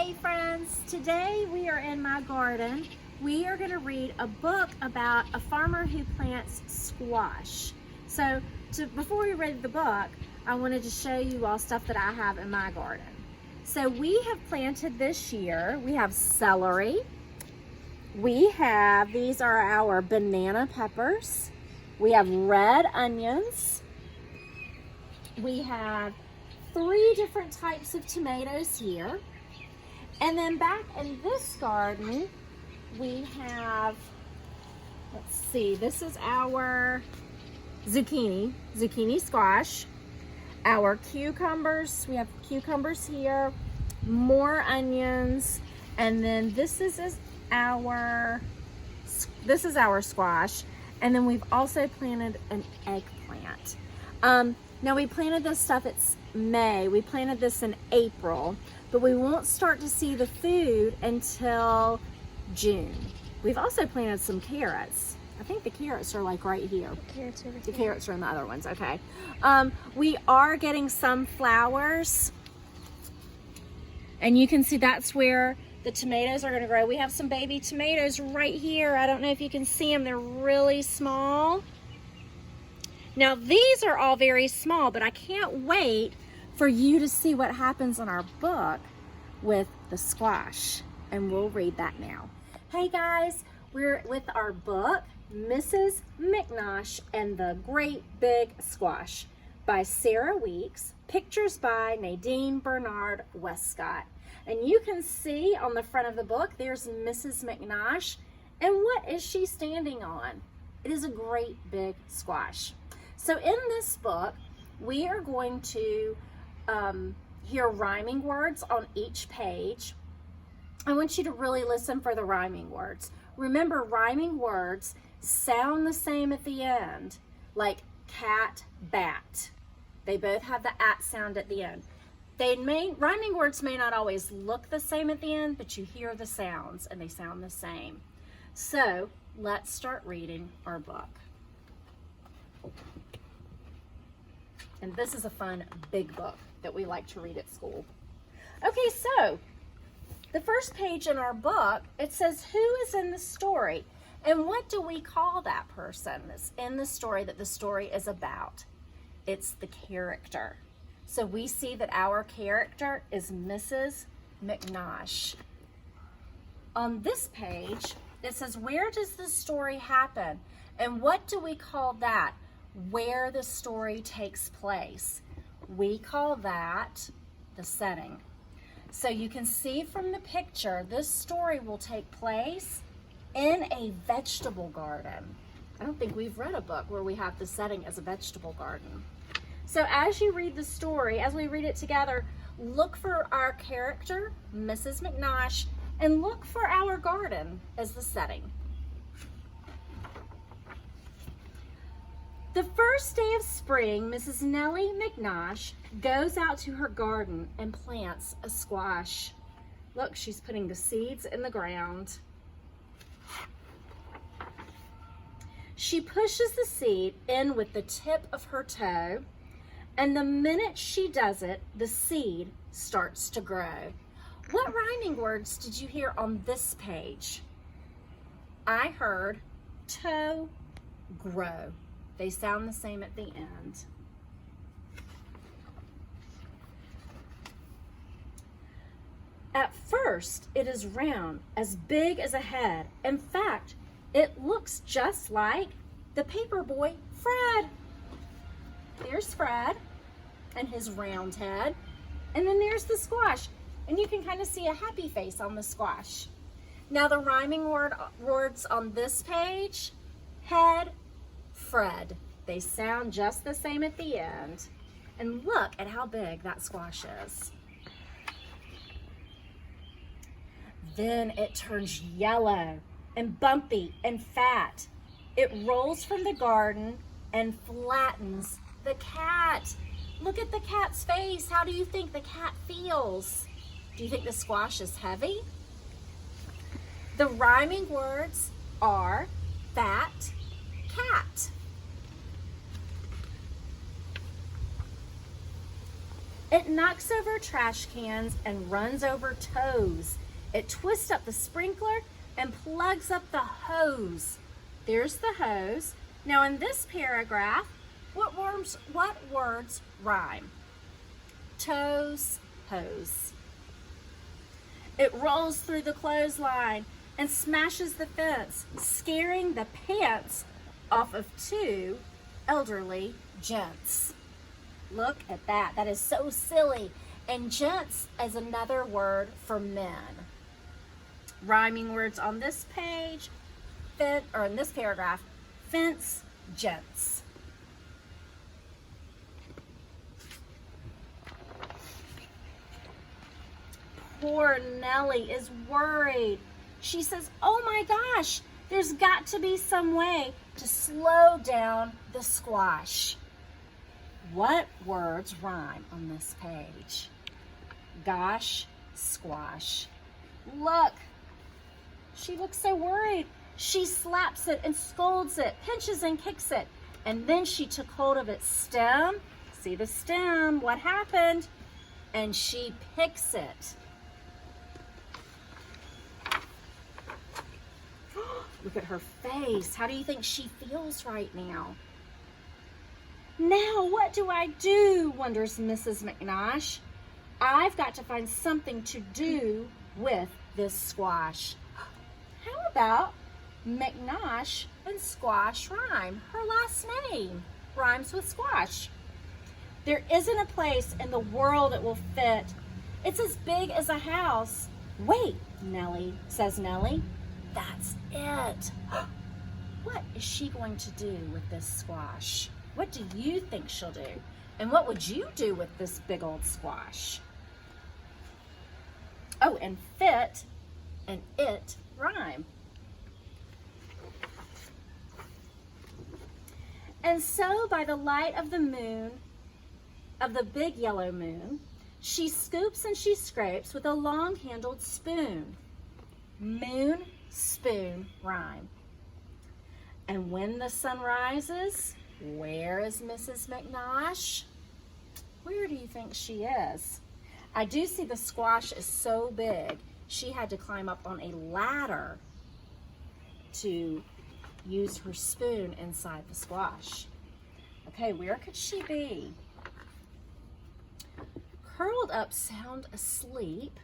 Hey friends, today we are in my garden. We are going to read a book about a farmer who plants squash. So before we read the book, I wanted to show you all stuff that I have in my garden. So we have planted this year, we have celery. These are our banana peppers. We have red onions. We have 3 different types of tomatoes here. And then back in this garden, we have, let's see, this is our zucchini squash, our cucumbers, we have cucumbers here, more onions, and then this is our squash, and then we've also planted an eggplant. Now we planted this stuff, it's May, we planted this in April, but we won't start to see the food until June. We've also planted some carrots. I think the carrots are like right here. The carrots are in the other ones, okay. We are getting some flowers, and you can see that's where the tomatoes are gonna grow. We have some baby tomatoes right here. I don't know if you can see them, they're really small. Now these are all very small, but I can't wait for you to see what happens in our book with the squash, and we'll read that now. Hey guys, we're with our book, Mrs. McNosh and the Great Big Squash by Sarah Weeks, pictures by Nadine Bernard Westcott. And you can see on the front of the book, there's Mrs. McNosh, and what is she standing on? It is a great big squash. So in this book, we are going to hear rhyming words on each page. I want you to really listen for the rhyming words. Remember, rhyming words sound the same at the end, like cat, bat. They both have the at sound at the end. Rhyming words may not always look the same at the end, but you hear the sounds and they sound the same. So let's start reading our book. And this is a fun big book that we like to read at school. Okay, so the first page in our book, it says who is in the story, and what do we call that person that's in the story that the story is about? It's the character. So we see that our character is Mrs. McNosh. On this page, it says where does the story happen, and what do we call that? Where the story takes place. We call that the setting. So you can see from the picture, this story will take place in a vegetable garden. I don't think we've read a book where we have the setting as a vegetable garden. So as you read the story, as we read it together, look for our character, Mrs. McNosh, and look for our garden as the setting. The first day of spring, Mrs. Nellie McNosh goes out to her garden and plants a squash. Look, she's putting the seeds in the ground. She pushes the seed in with the tip of her toe, and the minute she does it, the seed starts to grow. What rhyming words did you hear on this page? I heard toe, grow. They sound the same at the end. At first, it is round, as big as a head. In fact, it looks just like the paper boy, Fred. There's Fred and his round head. And then there's the squash. And you can kind of see a happy face on the squash. Now the rhyming words on this page, head, Fred. They sound just the same at the end. And look at how big that squash is. Then it turns yellow and bumpy and fat. It rolls from the garden and flattens the cat. Look at the cat's face. How do you think the cat feels? Do you think the squash is heavy? The rhyming words are fat, cat. It knocks over trash cans and runs over toes. It twists up the sprinkler and plugs up the hose. There's the hose. Now in this paragraph, what words rhyme? Toes, hose. It rolls through the clothesline and smashes the fence, scaring the pants off of two elderly gents. Look at that. That is so silly. And gents is another word for men. Rhyming words on this page, or in this paragraph, fence, gents. Poor Nellie is worried. She says, oh my gosh, there's got to be some way to slow down the squash. What words rhyme on this page? Gosh, squash. Look, she looks so worried. She slaps it and scolds it, pinches and kicks it. And then she took hold of its stem. See the stem, what happened? And she picks it. Look at her face. How do you think she feels right now? Now, what do I do? Wonders Mrs. McNosh. I've got to find something to do with this squash. How about McNosh and squash rhyme? Her last name rhymes with squash. There isn't a place in the world it will fit. It's as big as a house. Wait, Nellie, says Nellie. That's it. What is she going to do with this squash? What do you think she'll do? And what would you do with this big old squash? Oh, and fit and it rhyme. And so by the light of the moon, of the big yellow moon, she scoops and she scrapes with a long-handled spoon. Moon, spoon, rhyme. And when the sun rises, where is Mrs. McNosh? Where do you think she is? I do see the squash is so big, she had to climb up on a ladder to use her spoon inside the squash. Okay, where could she be? Curled up sound asleep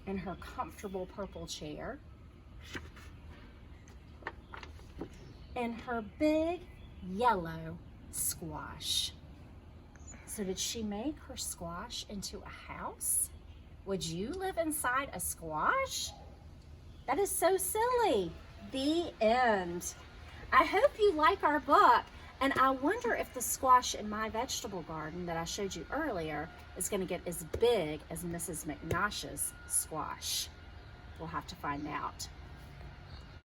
in her comfortable purple chair in her big yellow squash. So did she make her squash into a house? Would you live inside a squash? That is so silly. The end. I hope you like our book, and I wonder if the squash in my vegetable garden that I showed you earlier is going to get as big as Mrs. McNosh's squash. We'll have to find out.